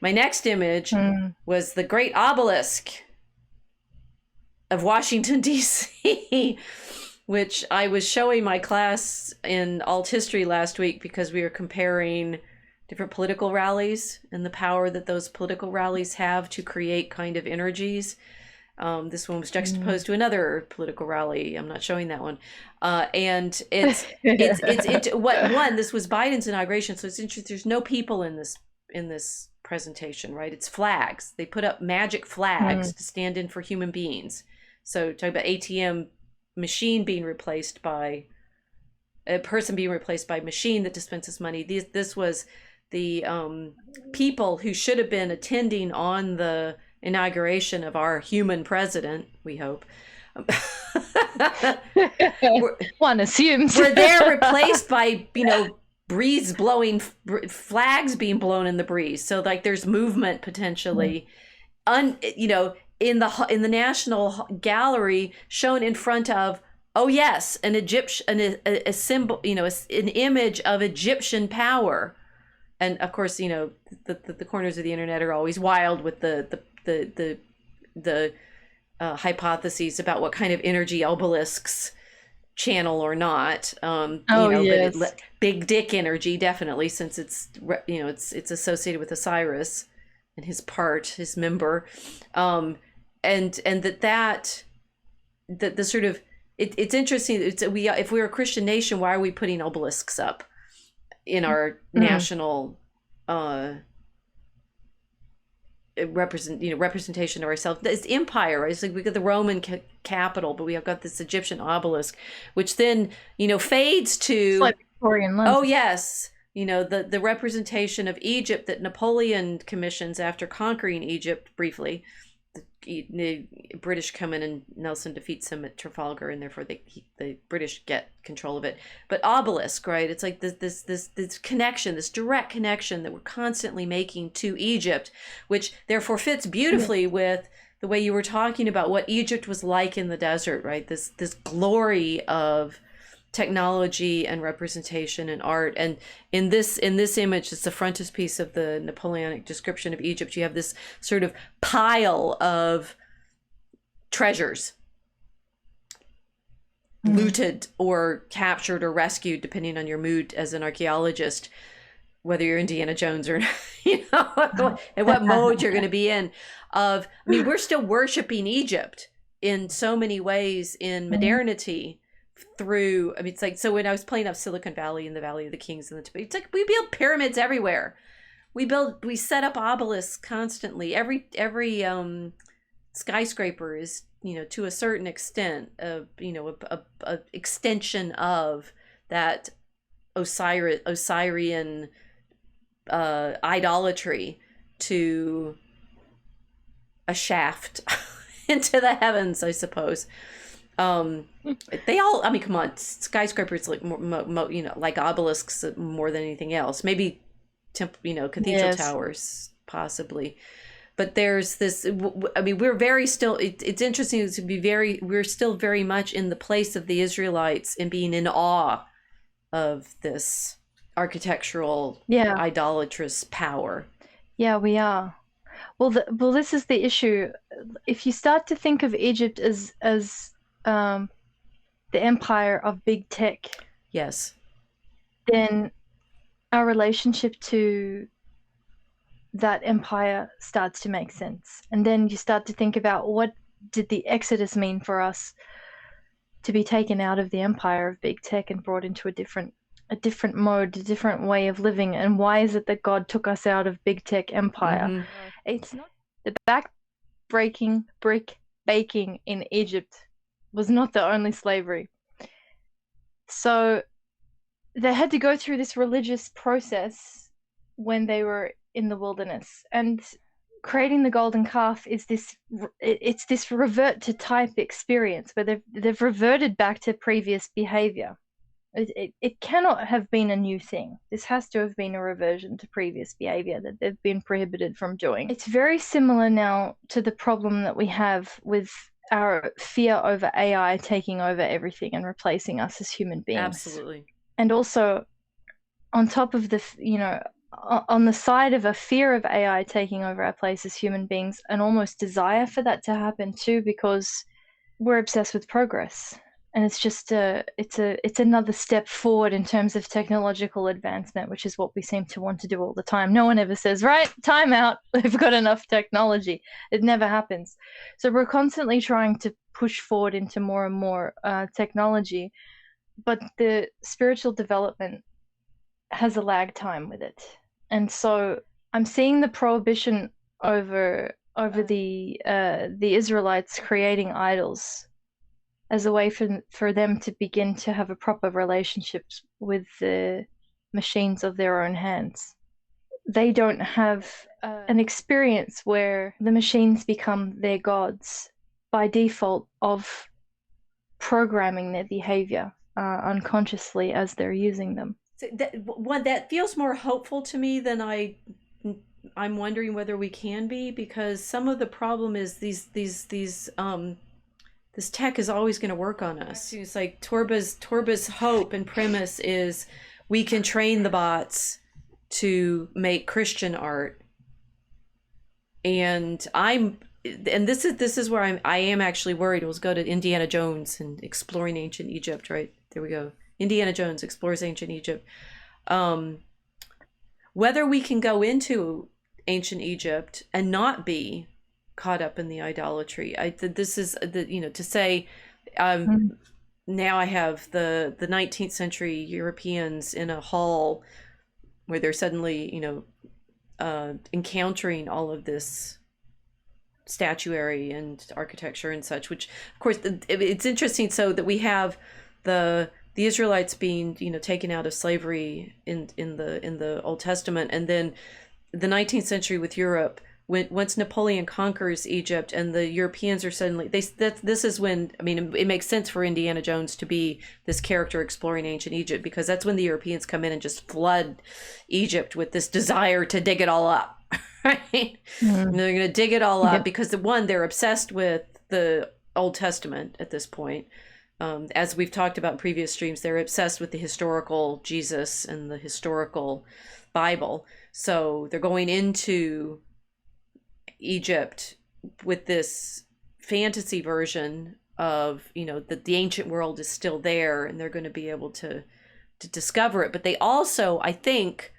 My next image was the Great Obelisk of Washington, D.C., which I was showing my class in alt history last week because we were comparing different political rallies and the power that those political rallies have to create kind of energies. This one was juxtaposed to another political rally. I'm not showing that one. And this was Biden's inauguration. So it's interesting. There's no people in this presentation, right? It's flags. They put up magic flags to stand in for human beings. So talk about ATM machine being replaced by a person being replaced by machine that dispenses money. This was the people who should have been attending on the inauguration of our human president, we hope. One assumes. Were there replaced by, breeze blowing, flags being blown in the breeze. So like there's movement potentially, in the National Gallery shown in front of, oh yes, an Egyptian, a symbol, an image of Egyptian power. And of course, the corners of the internet are always wild with the hypotheses about what kind of energy obelisks channel or not. Yes. But big dick energy, definitely, since it's associated with Osiris and his member, and the sort of it's interesting. If we're a Christian nation, why are we putting obelisks up in our national representation of ourselves? It's empire, right? It's like we got the Roman capital, but we have got this Egyptian obelisk, which then fades to, it's like Victorian London. Oh yes, the representation of Egypt that Napoleon commissions after conquering Egypt briefly. The British come in and Nelson defeats him at Trafalgar, and therefore the British get control of it. But obelisk, right? It's like this connection, this direct connection that we're constantly making to Egypt, which therefore fits beautifully with the way you were talking about what Egypt was like in the desert, right? This glory of technology and representation and art. And in this image, it's the frontispiece of the Napoleonic description of Egypt. You have this sort of pile of treasures, looted or captured or rescued, depending on your mood as an archaeologist, whether you're Indiana Jones or and what mode you're going to be in. We're still worshiping Egypt in so many ways in modernity. It's like, so when I was playing up Silicon Valley and the Valley of the Kings and it's like we build pyramids everywhere. We set up obelisks constantly. Every skyscraper is, to a certain extent, a extension of that Osirian idolatry to a shaft into the heavens, I suppose. They all, come on, skyscrapers like like obelisks more than anything else. Maybe cathedral towers possibly, but there's this. We're very still. It's interesting to be we're still very much in the place of the Israelites in being in awe of this architectural, idolatrous power. Yeah, we are. Well, this is the issue. If you start to think of Egypt as the empire of big tech, yes, then our relationship to that empire starts to make sense. And then you start to think about, what did the Exodus mean for us to be taken out of the empire of big tech and brought into a different mode, a different way of living? And why is it that God took us out of big tech empire? It's not the back-breaking brick baking in Egypt was not the only slavery. So they had to go through this religious process when they were in the wilderness, and creating the golden calf is this revert to type experience where they've reverted back to previous behavior. It cannot have been a new thing. This has to have been a reversion to previous behavior that they've been prohibited from doing. It's very similar now to the problem that we have with our fear over AI taking over everything and replacing us as human beings. Absolutely. And also, on top of on the side of a fear of AI taking over our place as human beings, an almost desire for that to happen too, because we're obsessed with progress. And it's just it's another step forward in terms of technological advancement, which is what we seem to want to do all the time. No one ever says, right, time out, we've got enough technology. It never happens. So we're constantly trying to push forward into more and more technology, but the spiritual development has a lag time with it. And so I'm seeing the prohibition over the Israelites creating idols as a way for them to begin to have a proper relationship with the machines of their own hands. They don't have an experience where the machines become their gods by default of programming their behavior unconsciously as they're using them. So that feels more hopeful to me than I'm wondering whether we can be, because some of the problem is this tech is always going to work on us. It's like Torba's hope and premise is we can train the bots to make Christian art. And this is where I am actually worried. We'll go to Indiana Jones and exploring ancient Egypt, right? There we go. Indiana Jones explores ancient Egypt. Whether we can go into ancient Egypt and not be caught up in the idolatry. This is to say, now I have the 19th century Europeans in a hall where they're suddenly encountering all of this statuary and architecture and such, which of course it's interesting. So that we have the Israelites being taken out of slavery in the Old Testament, and then the 19th century with Europe. Once Napoleon conquers Egypt and the Europeans are suddenly this is when it makes sense for Indiana Jones to be this character exploring ancient Egypt, because that's when the Europeans come in and just flood Egypt with this desire to dig it all up, right? And they're going to dig it all up because they're obsessed with the Old Testament at this point. As we've talked about in previous streams, they're obsessed with the historical Jesus and the historical Bible. So they're going into Egypt with this fantasy version of that the ancient world is still there, and they're going to be able to discover it. But they also, I think,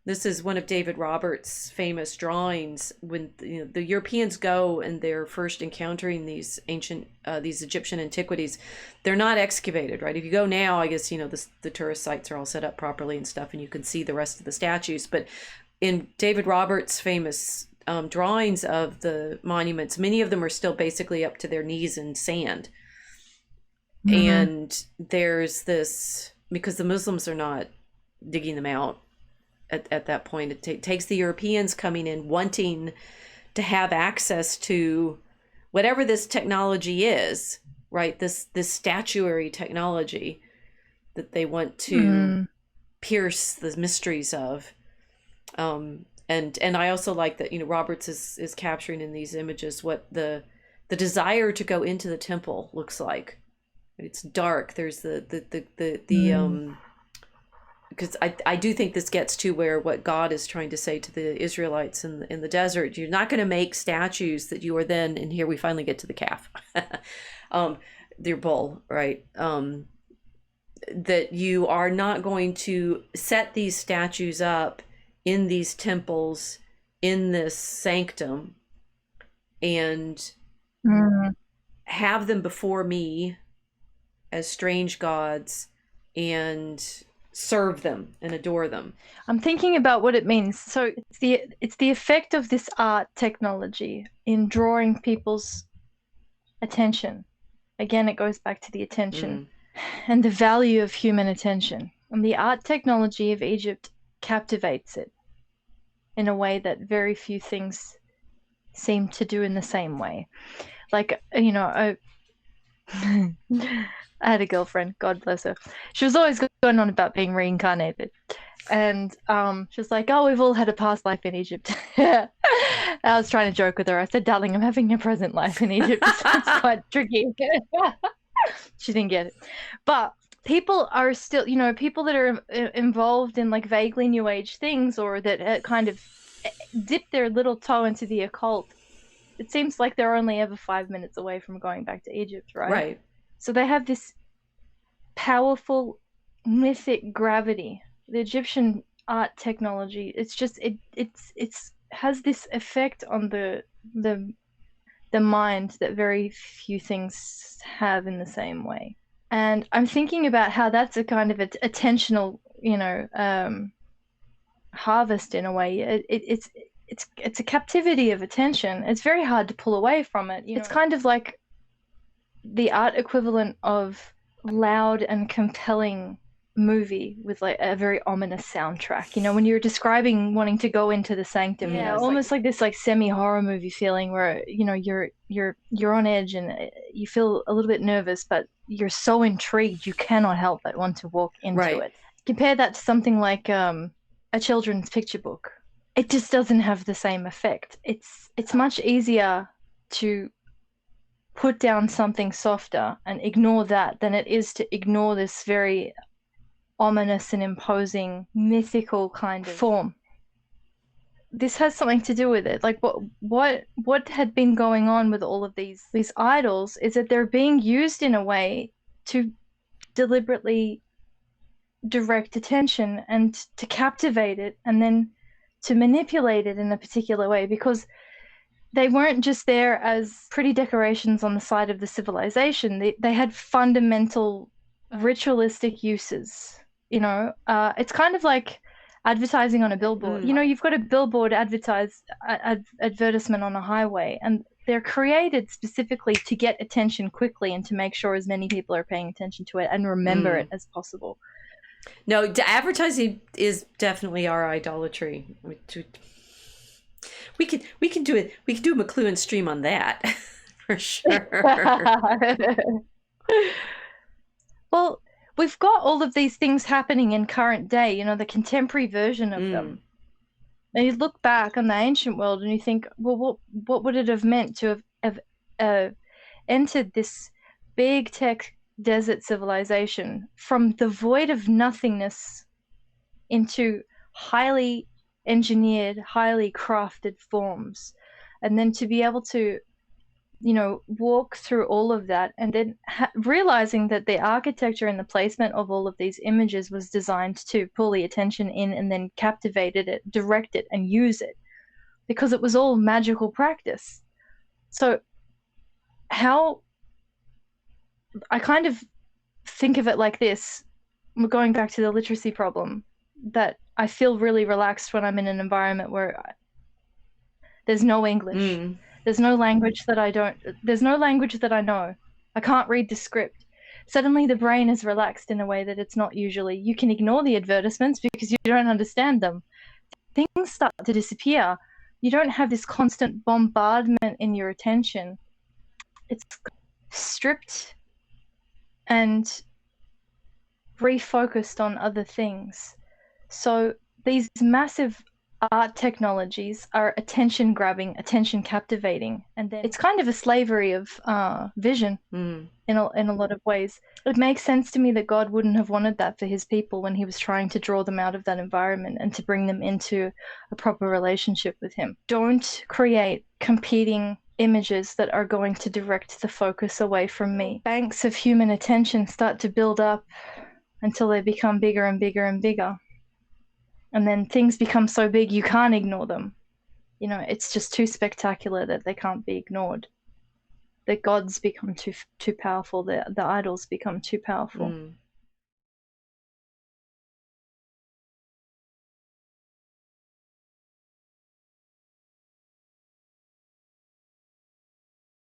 this is one of David Roberts' famous drawings, when the Europeans go and they're first encountering these ancient these Egyptian antiquities. They're not excavated, right? If you go now, I guess the tourist sites are all set up properly and stuff, and you can see the rest of the statues. But in David Roberts' famous drawings of the monuments, many of them are still basically up to their knees in sand. And there's this, because the Muslims are not digging them out at that point. It takes the Europeans coming in wanting to have access to whatever this technology is, right? This statuary technology that they want to pierce the mysteries of. And I also like that Roberts is capturing in these images what the desire to go into the temple looks like. It's dark. There's because I do think this gets to what God is trying to say to the Israelites in the desert. You're not going to make statues that you are then, and here we finally get to the calf, their bull, right? That you are not going to set these statues up in these temples, in this sanctum, and have them before me as strange gods and serve them and adore them. I'm thinking about what it means. So it's the effect of this art technology in drawing people's attention. Again, it goes back to the attention and the value of human attention. And the art technology of Egypt captivates it in a way that very few things seem to do in the same way. Like, I had a girlfriend, God bless her. She was always going on about being reincarnated. And she was like, oh, we've all had a past life in Egypt. I was trying to joke with her. I said, darling, I'm having a present life in Egypt. It's quite tricky. She didn't get it. But people are still, people that are involved in like vaguely new age things, or that kind of dip their little toe into the occult. It seems like they're only ever 5 minutes away from going back to Egypt, right? Right. So they have this powerful mythic gravity. The Egyptian art technology, it's just it's has this effect on the mind that very few things have in the same way. And I'm thinking about how that's a kind of attentional, harvest in a way. It's a captivity of attention. It's very hard to pull away from it. It's kind of like the art equivalent of loud and compelling movie with like a very ominous soundtrack. When you're describing wanting to go into the sanctum, almost like this like semi-horror movie feeling where you're on edge and you feel a little bit nervous, but you're so intrigued you cannot help but want to walk into it. Compare that to something like a children's picture book. It just doesn't have the same effect. It's much easier to put down something softer and ignore that than it is to ignore this very ominous and imposing mythical kind of form. This has something to do with it. Like what had been going on with all of these idols is that they're being used in a way to deliberately direct attention and to captivate it, and then to manipulate it in a particular way, because they weren't just there as pretty decorations on the side of the civilization. They had fundamental ritualistic uses. It's kind of like advertising on a billboard. You've got a billboard advertisement on a highway, and they're created specifically to get attention quickly and to make sure as many people are paying attention to it and remember it as possible. No, advertising is definitely our idolatry. We can do it. We can do a McLuhan stream on that for sure. Well, we've got all of these things happening in current day, the contemporary version of them. And you look back on the ancient world and you think, well, what would it have meant to have entered this big tech desert civilization from the void of nothingness into highly engineered, highly crafted forms, and then to be able to walk through all of that, and then realizing that the architecture and the placement of all of these images was designed to pull the attention in and then captivate it, direct it, and use it, because it was all magical practice. So how I kind of think of it like this, we're going back to the literacy problem, that I feel really relaxed when I'm in an environment where there's no English. There's no language that I know. I can't read the script. Suddenly the brain is relaxed in a way that it's not usually. You can ignore the advertisements because you don't understand them. Things start to disappear. You don't have this constant bombardment in your attention. It's stripped and refocused on other things. So these massive art technologies are attention grabbing, attention captivating, and then it's kind of a slavery of vision in a lot of ways. It makes sense to me that God wouldn't have wanted that for his people when he was trying to draw them out of that environment and to bring them into a proper relationship with him. Don't create competing images that are going to direct the focus away from me. Banks of human attention start to build up until they become bigger and bigger and bigger. And then things become so big you can't ignore them. It's just too spectacular that they can't be ignored. The gods become too powerful. The idols become too powerful.